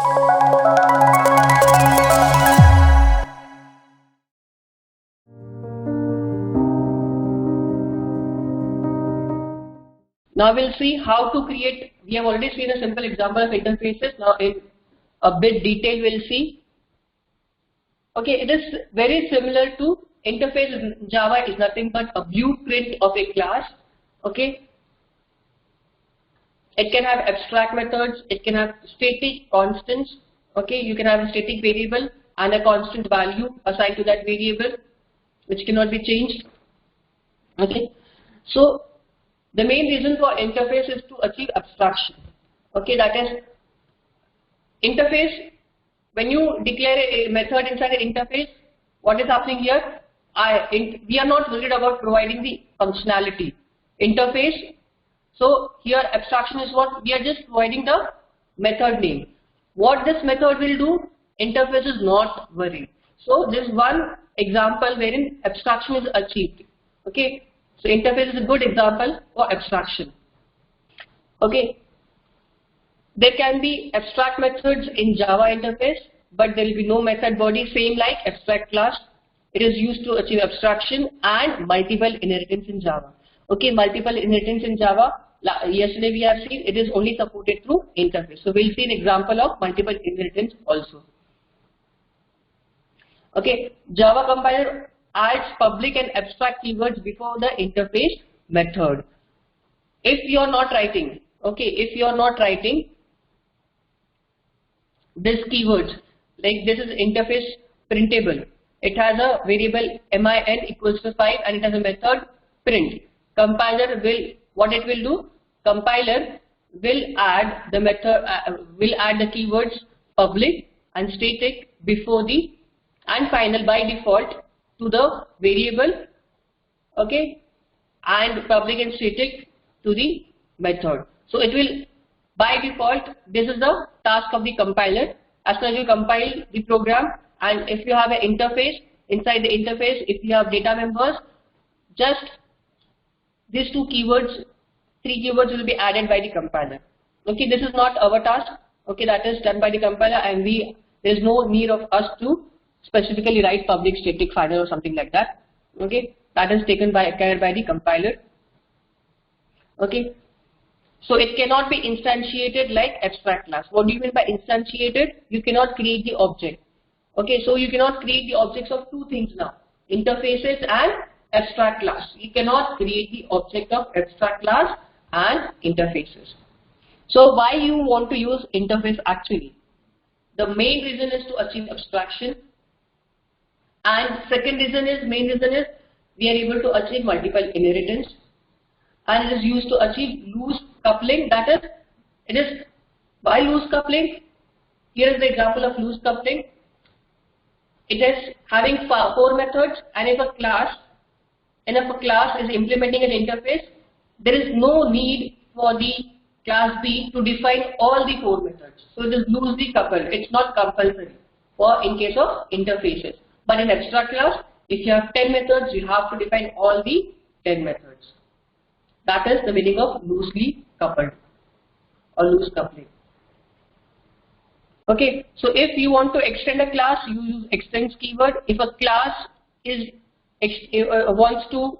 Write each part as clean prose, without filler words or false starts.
Now we'll see how to create. We have already seen a simple example of interfaces. Now in a bit detail we'll see. Okay, it is very similar to interface in Java is nothing but a blueprint of a class. Okay, it can have abstract methods, it can have static constants. Okay, you can have a static variable and a constant value assigned to that variable which cannot be changed. Okay, so the main reason for interface is to achieve abstraction. Okay, that is interface. When you declare a method inside an interface, what is happening here? We are not worried about providing the functionality. Interface. So here abstraction is what? We are just providing the method name. What this method will do, interface is not worried. So this is one example wherein abstraction is achieved. Okay. So interface is a good example for abstraction. Okay. There can be abstract methods in Java interface, but there will be no method body, same like abstract class. It is used to achieve abstraction and multiple inheritance in Java. Okay, multiple inheritance in Java. Yesterday we have seen it is only supported through interface. So we'll see an example of multiple inheritance also. Okay, Java compiler adds public and abstract keywords before the interface method. If you are not writing, okay, if you are not writing this keywords, like this is interface printable. It has a variable min equals to 5 and it has a method print. Compiler will, what it will do? Compiler will add the method, will add the keywords public and static before the and final by default to the variable, okay, and public and static to the method. So it will by default, this is the task of the compiler. As soon as you compile the program, and if you have an interface, inside the interface, if you have data members, just these two keywords, three keywords will be added by the compiler. Okay, this is not our task. Okay, that is done by the compiler, and there is no need of us to specifically write public, static, final or something like that. Okay, that is taken care by the compiler. Okay, so it cannot be instantiated like abstract class. What do you mean by instantiated? You cannot create the object. Okay, so you cannot create the objects of two things now, interfaces and abstract class. You cannot create the object of abstract class and interfaces. So why you want to use interface actually? The main reason is to achieve abstraction, and second reason is, main reason is we are able to achieve multiple inheritance, and it is used to achieve loose coupling. That is, it is by loose coupling. Here is the example of loose coupling. It is having 4 methods, and if a class is implementing an interface, there is no need for the class B to define all the 4 methods. So it is loosely coupled. It's not compulsory for in case of interfaces. But in abstract class, if you have 10 methods, you have to define all the 10 methods. That is the meaning of loosely coupled or loose coupling. Okay, so if you want to extend a class, you use extends keyword. If a class is wants to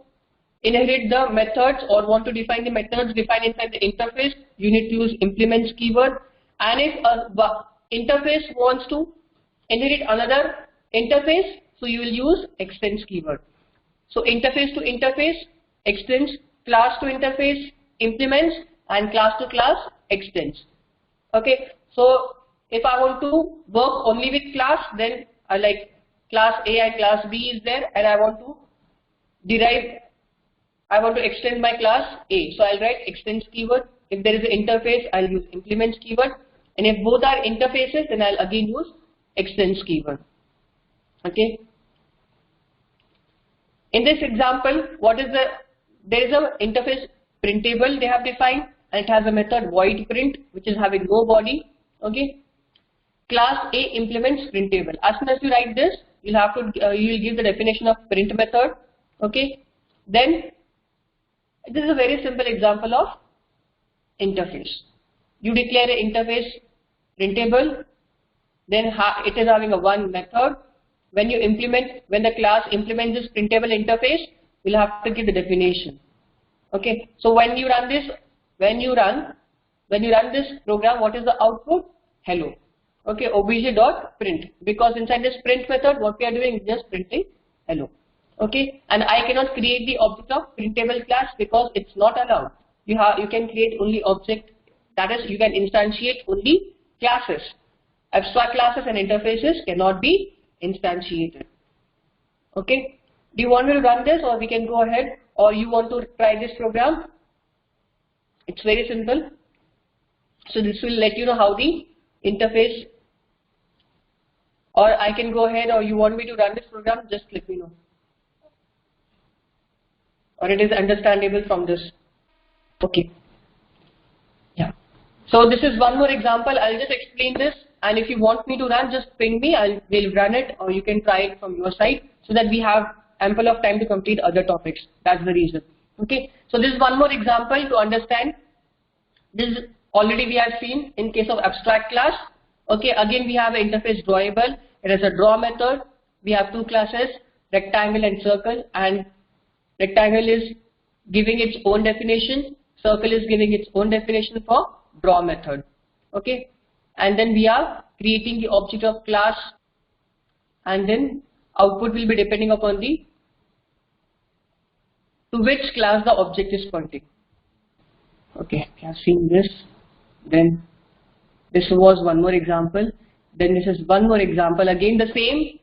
inherit the methods or want to define the methods defined inside the interface, you need to use implements keyword. And if a interface wants to inherit another interface, so you will use extends keyword. So interface to interface, extends, class to interface, implements, and class to class, extends. Okay, so if I want to work only with class, then I like class A and class B is there, and I want to extend my class A. So I'll write extends keyword. If there is an interface, I'll use implements keyword. And if both are interfaces, then I'll again use extends keyword. Okay. In this example, there is a interface printable they have defined, and it has a method void print, which is having no body. Okay. Class A implements printable. As soon as you write this, you'll have to you will give the definition of print method. Okay. Then this is a very simple example of interface. You declare an interface printable, then it is having a one method. When the class implements this printable interface, we'll have to give the definition. Okay, so when you run this program, what is the output? Hello. Okay, obj.print, because inside this print method, what we are doing is just printing hello. Okay, and I cannot create the object of printable class because it's not allowed. You can create only object, that is, you can instantiate only classes. Abstract classes and interfaces cannot be instantiated. Okay, do you want me to run this, or we can go ahead, or you want to try this program? It's very simple. So this will let you know how the interface, or I can go ahead, or you want me to run this program, just let me know. Or it is understandable from this. Okay. Yeah. So this is one more example. I'll just explain this, and if you want me to run, just ping me. We'll run it, or you can try it from your side, so that we have ample of time to complete other topics. That's the reason. Okay. So this is one more example to understand. This already we have seen in case of abstract class. Okay. Again, we have an interface drawable. It is a draw method. We have two classes, rectangle and circle, and rectangle is giving its own definition. Circle is giving its own definition for draw method. Okay. And then we are creating the object of class, and then output will be depending upon to which class the object is pointing. Okay, you have seen this. Then this was one more example. Then this is one more example. Again, the same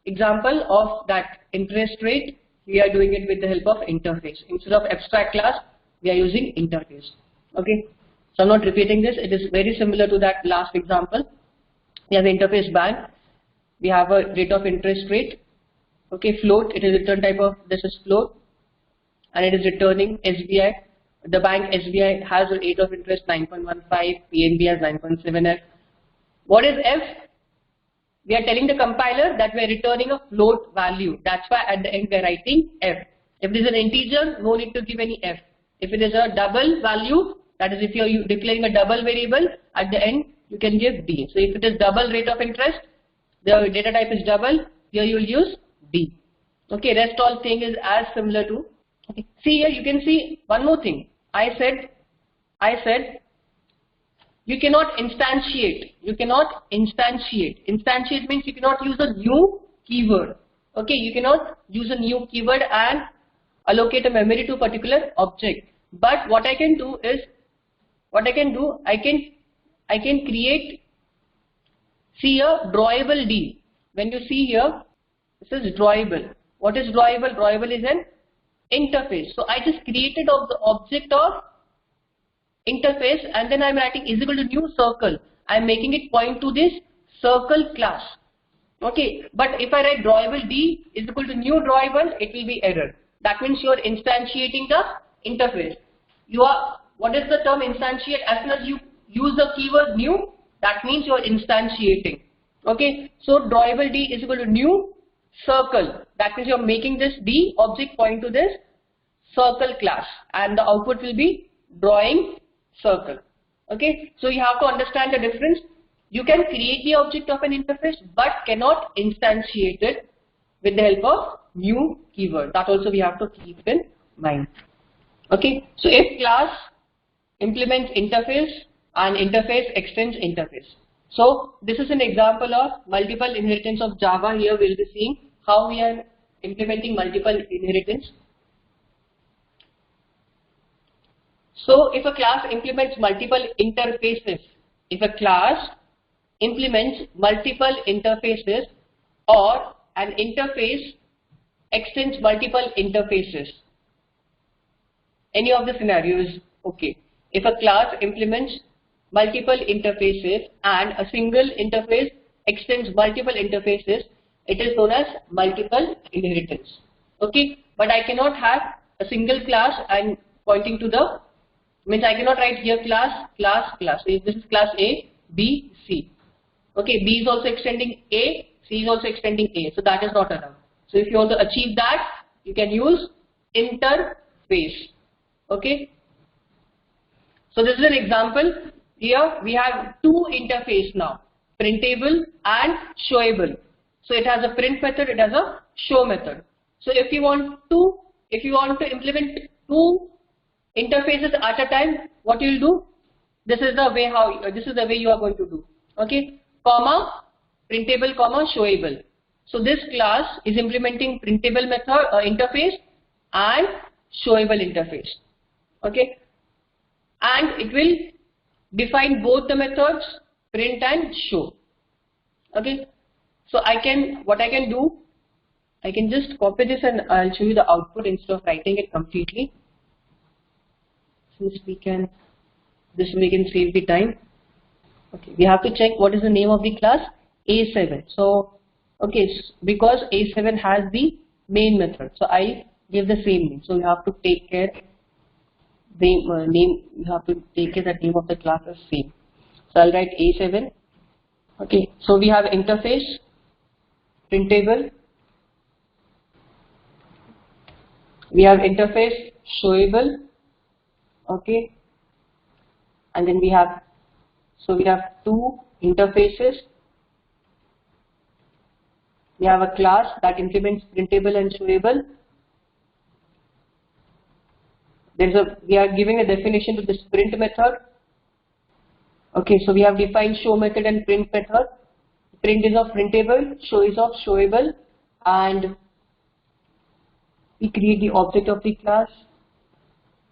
example of that interest rate. We are doing it with the help of interface. Instead of abstract class, we are using interface. Okay. So I'm not repeating this. It is very similar to that last example. We have interface bank. We have a rate of interest rate. Okay, float. It is return type of, this is float, and it is returning SBI. The bank SBI has a rate of interest 9.15. PNB has 9.7F. What is F? We are telling the compiler that we are returning a float value. That's why at the end we are writing F. If it is an integer, no need to give any F. If it is a double value, that is if you are declaring a double variable, at the end you can give D. So if it is double rate of interest, the data type is double, here you will use D. Okay, rest all thing is as similar to. Okay. See here, you can see one more thing. I said you cannot instantiate. Instantiate means you cannot use a new keyword. Okay, you cannot use a new keyword and allocate a memory to a particular object. But what I can do is, I can create, see a drawable D. When you see here, this is drawable. What is drawable? Drawable is an interface. So I just created of the object of interface, and then I'm writing is equal to new circle. I'm making it point to this circle class. Okay, but if I write drawable D is equal to new drawable, it will be error. That means you are instantiating the interface. What is the term instantiate? As soon as you use the keyword new, that means you are instantiating. Okay, so drawable D is equal to new circle. That means you are making this D object point to this circle class, and the output will be drawing circle. Okay, so you have to understand the difference. You can create the object of an interface but cannot instantiate it with the help of new keyword. That also we have to keep in mind. Okay, so if class implements interface and interface extends interface. So this is an example of multiple inheritance of Java. Here we will be seeing how we are implementing multiple inheritance. So if a class implements multiple interfaces, or an interface extends multiple interfaces, any of the scenarios, okay. If a class implements multiple interfaces and a single interface extends multiple interfaces, it is known as multiple inheritance. Okay, but I cannot have a single class and pointing to the, means I cannot write here class. If this is class A, B, C. Okay, B is also extending A, C is also extending A. So that is not allowed. So if you want to achieve that, you can use interface. Okay. So this is an example. Here we have two interface now. printable and showable. So it has a print method, it has a show method. So if you want to implement two interfaces at a time, what you will do? This is the way you are going to do. Okay, comma printable, comma showable. So this class is implementing printable method interface and showable interface. Okay, and it will define both the methods print and show. Okay, so what I can do, I can just copy this and I'll show you the output instead of writing it completely. Since this way we can save the time. Okay, we have to check what is the name of the class, A7. So okay, because A7 has the main method, so I give the same name. So you have to take care the name. You have to take care that name of the class is same. So I'll write A7. Okay, so we have interface, printable. We have interface, showable. Okay, and then we have two interfaces. We have a class that implements printable and showable. We are giving a definition to this print method. Okay, so we have defined show method and print method. Print is of printable, show is of showable, and we create the object of the class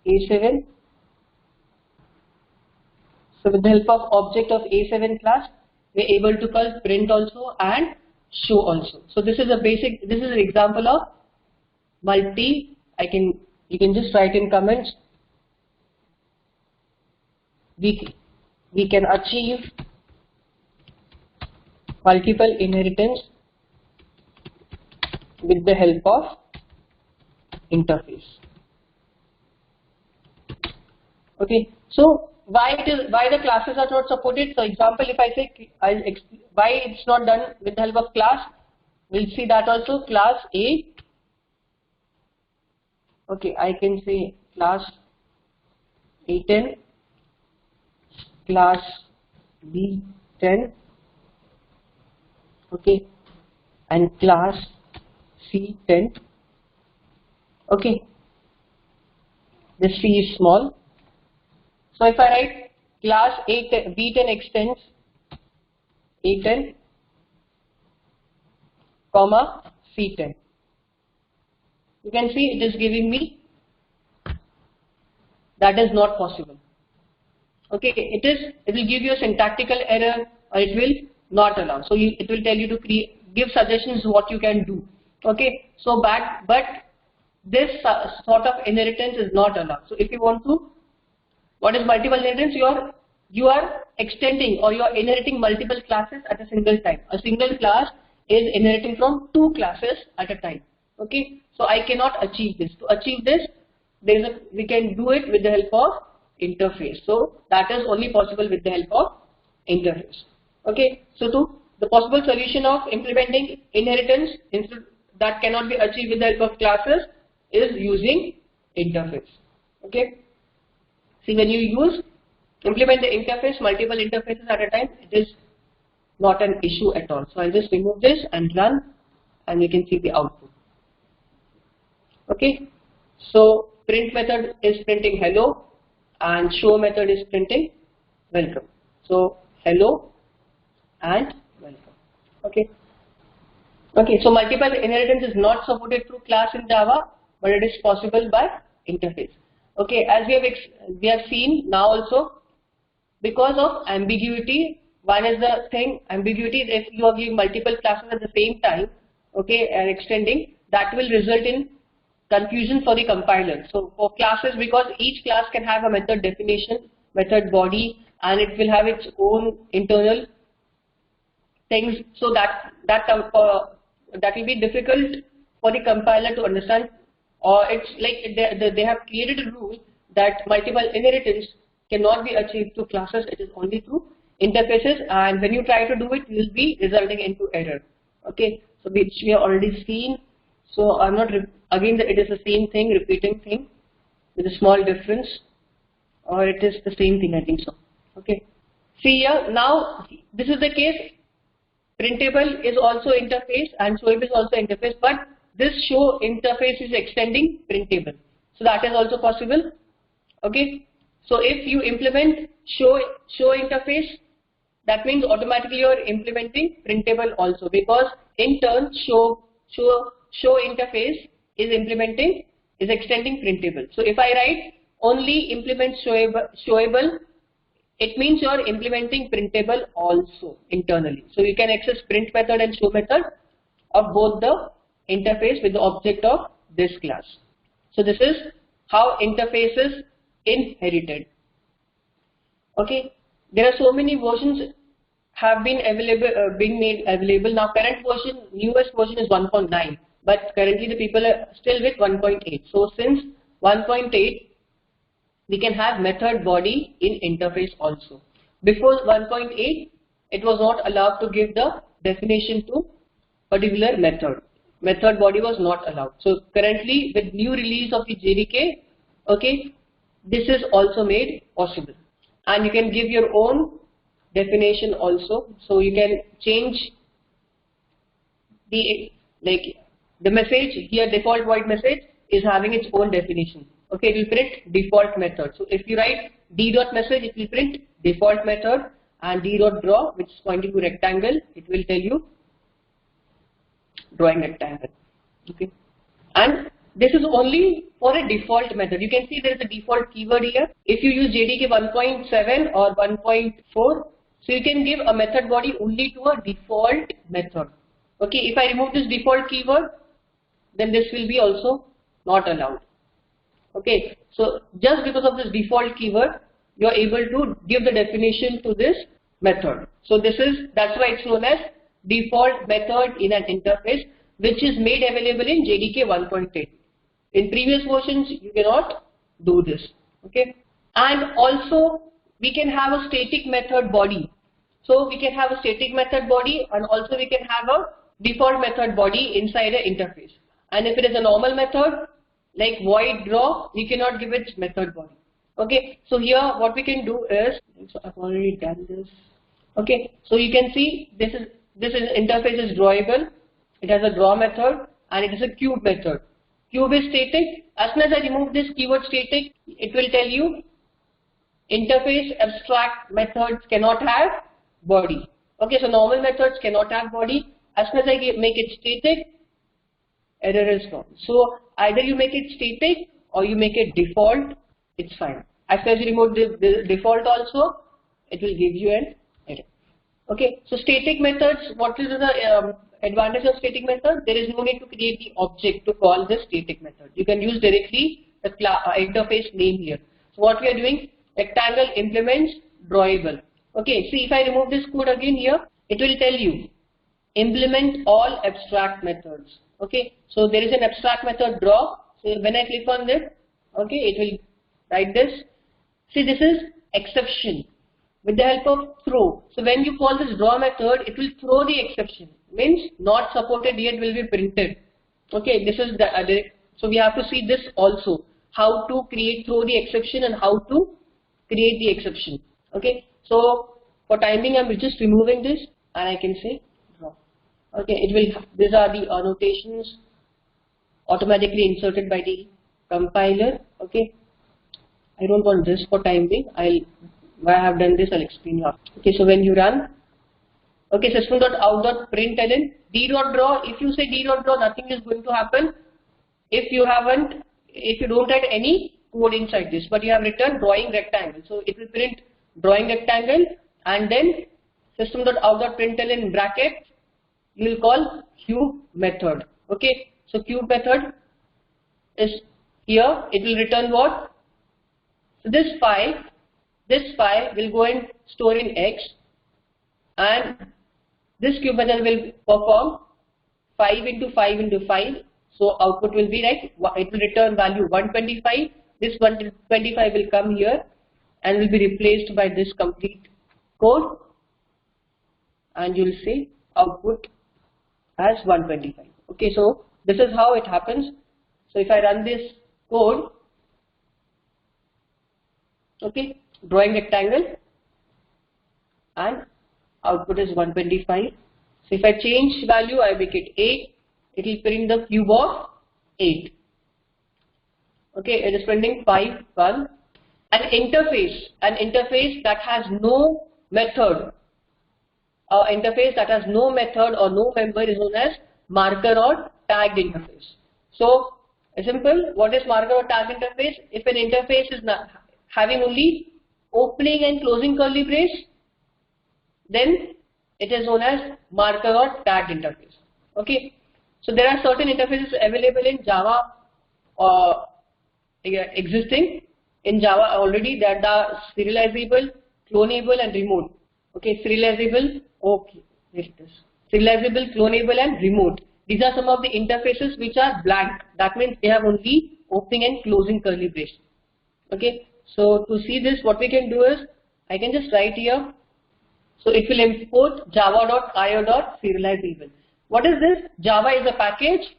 A7. So with the help of object of A7 class, we are able to call print also and show also. So this is an example of you can just write in comments. We can achieve multiple inheritance with the help of interface. Okay, so why the classes are not supported? So example, if I say why it's not done with the help of class, we'll see that also. Class A. Okay, I can say class A10, class B10, okay, and class C10. Okay, this C is small. So if I write class A10, B10 extends A10, comma C10. You can see it is giving me that is not possible. Okay, it will give you a syntactical error, or it will not allow. So it will tell you to give suggestions what you can do. Okay, so but this sort of inheritance is not allowed. So if you want to, what is multiple inheritance? You are extending or you are inheriting multiple classes at a single time. A single class is inheriting from two classes at a time. Okay, so I cannot achieve this. To achieve this, we can do it with the help of interface. So that is only possible with the help of interface. Okay, so the possible solution of implementing inheritance that cannot be achieved with the help of classes is using interface. Okay, see, when you implement the interface, multiple interfaces at a time, it is not an issue at all. So I'll just remove this and run, and you can see the output. Okay, so print method is printing hello, and show method is printing welcome. So hello and welcome. Okay. Okay, so multiple inheritance is not supported through class in Java, but it is possible by interface. Okay, as we have seen now also, because of ambiguity. One is the thing, ambiguity is if you are giving multiple classes at the same time, okay, and extending, that will result in confusion for the compiler. So for classes, because each class can have a method definition, method body, and it will have its own internal things, so that will be difficult for the compiler to understand. Or it's like they have created a rule that multiple inheritance cannot be achieved through classes, it is only through interfaces, and when you try to do it, you will be resulting into error. Okay, so which we have already seen. So I'm not again that it is the same thing, repeating thing with a small difference, or it is the same thing, I think so. Okay, see here now this is the case. printable is also interface and showable is also interface, but this show interface is extending printable. So that is also possible. Okay. So if you implement show interface, that means automatically you are implementing printable also, because in turn show interface is extending printable. So if I write only implement showable, it means you are implementing printable also internally. So you can access print method and show method of both the interface with the object of this class. So this is how interface is inherited. Okay, there are so many versions have been available, being made available now. Current version, newest version is 1.9, but currently the people are still with 1.8. So since 1.8, we can have method body in interface also. Before 1.8, it was not allowed to give the definition to particular method. Method body was not allowed. So currently with new release of the JDK, okay, this is also made possible. And you can give your own definition also. So you can change the message here. Default void message is having its own definition. Okay, it will print default method. So if you write d.message, it will print default method, and d.draw, which is pointing to rectangle, it will tell you drawing rectangle. Okay, and this is only for a default method. You can see there is a default keyword here. If you use JDK 1.7 or 1.4, so you can give a method body only to a default method. Okay, if I remove this default keyword, then this will be also not allowed. Okay, so just because of this default keyword, you are able to give the definition to this method. So that's why it's known as default method in an interface, which is made available in JDK 1.8. In previous versions, you cannot do this. Okay, and also we can have a static method body. So we can have a static method body, and also we can have a default method body inside an interface. And if it is a normal method like void draw, we cannot give it method body. Okay, so here what we can do is, so I've already done this. Okay, so you can see this interface is drawable. It has a draw method and it is a cube method. Cube is static. As soon as I remove this keyword static, it will tell you interface abstract methods cannot have body. Okay, so normal methods cannot have body. As soon as I make it static, error is gone. So either you make it static or you make it default, it's fine. As soon as you remove the default also, it will give you an error. Okay, so static methods, what is the advantage of static method? There is no need to create the object to call this static method. You can use directly the interface name here. So what we are doing, rectangle implements drawable. Okay, see if I remove this code again here, it will tell you implement all abstract methods. Okay, so there is an abstract method draw. So when I click on this, okay, it will write this. See, this is exception with the help of throw. So when you call this draw method, it will throw the exception. Means not supported yet will be printed. Okay, this is the so we have to see this also, how to throw the exception and how to create the exception. Okay, so for time being, I'm just removing this and I can say draw. Okay, these are the annotations automatically inserted by the compiler. Okay, I don't want this for time being. Why I have done this, I'll explain you. Okay, so when you run, okay, system.out.println d.draw. If you say d.draw, nothing is going to happen. If you don't add any code inside this, but you have written drawing rectangle, so it will print drawing rectangle, and then system.out.println in bracket, you will call cube method. Okay, so cube method is here. It will return what? So this file will go and store in X, and this cube method will perform 5 into 5 into 5. So output will be like, it will return value 125. This 125 will come here and will be replaced by this complete code, and you will see output as 125. Okay, so this is how it happens. So if I run this code, okay, drawing rectangle, and output is 125. So if I change value, I make it 8, it will print the cube of 8. Okay, it is printing 5, 1. An interface that has no method, interface that has no method or no member is known as marker or tagged interface. So, simple, what is marker or tagged interface? If an interface is not having only opening and closing curly brace, then it is known as marker or tagged interface. Okay, so there are certain interfaces available in Java existing in Java already, that are serializable, clonable and remote. Okay, serializable, okay, here it is. Serializable, clonable and remote. These are some of the interfaces which are blank. That means they have only opening and closing curly brace. Okay, so to see this, what we can do is, I can just write here. So it will import java.io.serializable. What is this? Java is a package.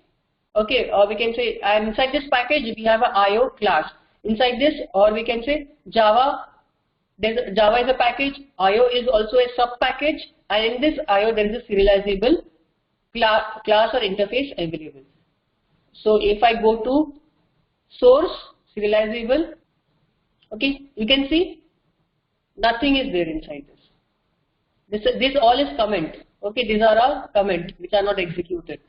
Okay, or we can say, and inside this package we have an IO class. Inside this, or we can say Java is a package, IO is also a sub package, and in this IO there is a serializable class or interface available. So if I go to source serializable, okay, you can see nothing is there inside this. This all is comment. Okay, these are all comment which are not executed.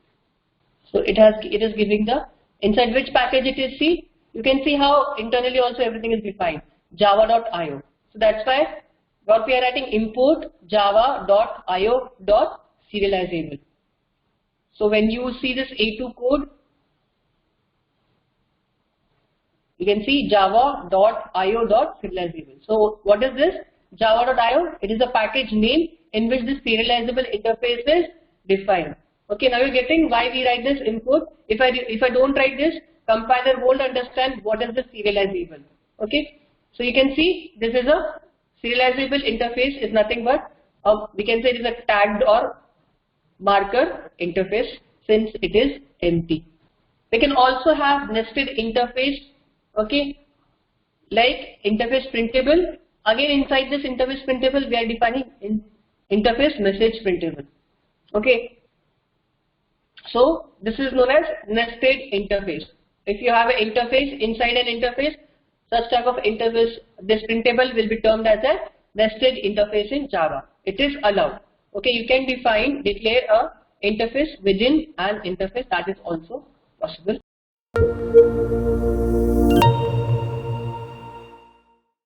So it is giving the inside which package it is. See, you can see how internally also everything is defined, java.io. So that's why what we are writing, import java.io.serializable. So when you see this A2 code, you can see java.io.serializable. So what is this? Java.io, it is a package name in which this serializable interface is defined. Okay, now you're getting why we write this import. If I don't write this, compiler won't understand what is the serializable. Okay, so you can see this is a serializable interface is nothing but we can say it is a tagged or marker interface since it is empty. We can also have nested interface. Okay, like interface printable. Again, inside this interface printable, we are defining interface message printable. Okay, so this is known as nested interface. If you have an interface inside an interface, such type of interface, this printable will be termed as a nested interface in Java. It is allowed. Okay, you can declare a interface within an interface, that is also possible.